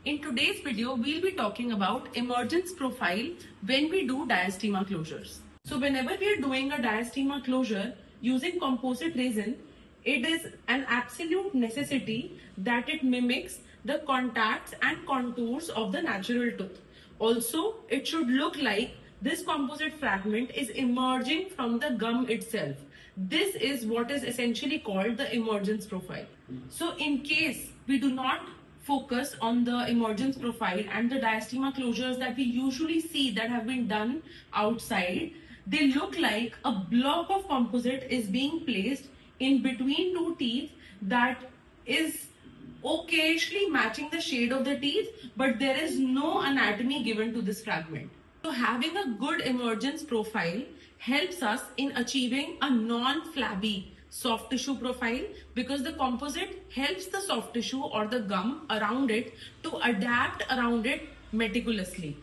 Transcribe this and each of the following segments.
In today's video, we'll be talking about emergence profile when we do diastema closures. So whenever we are doing a diastema closure using composite resin, it is an absolute necessity that it mimics the contacts and contours of the natural tooth. Also, it should look like this composite fragment is emerging from the gum itself. This is what is essentially called the emergence profile. So in case we do not focus on the emergence profile and the diastema closures that we usually see that have been done outside, they look like a block of composite is being placed in between two teeth that is occasionally matching the shade of the teeth, but there is no anatomy given to this fragment. So having a good emergence profile helps us in achieving a non-flabby soft tissue profile, because the composite helps the soft tissue or the gum around it to adapt around it meticulously.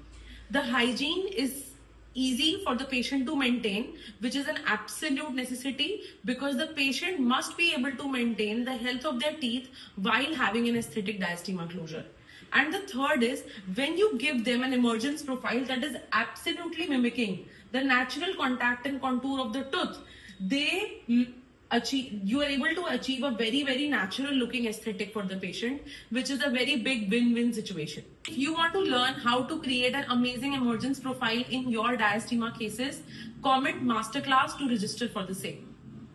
The hygiene is easy for the patient to maintain, which is an absolute necessity because the patient must be able to maintain the health of their teeth while having an aesthetic diastema closure. And the third is when you give them an emergence profile that is absolutely mimicking the natural contact and contour of the tooth, you are able to achieve a very natural looking aesthetic for the patient, which is a very big win-win situation. If you want to learn how to create an amazing emergence profile in your diastema cases, comment masterclass to register for the same.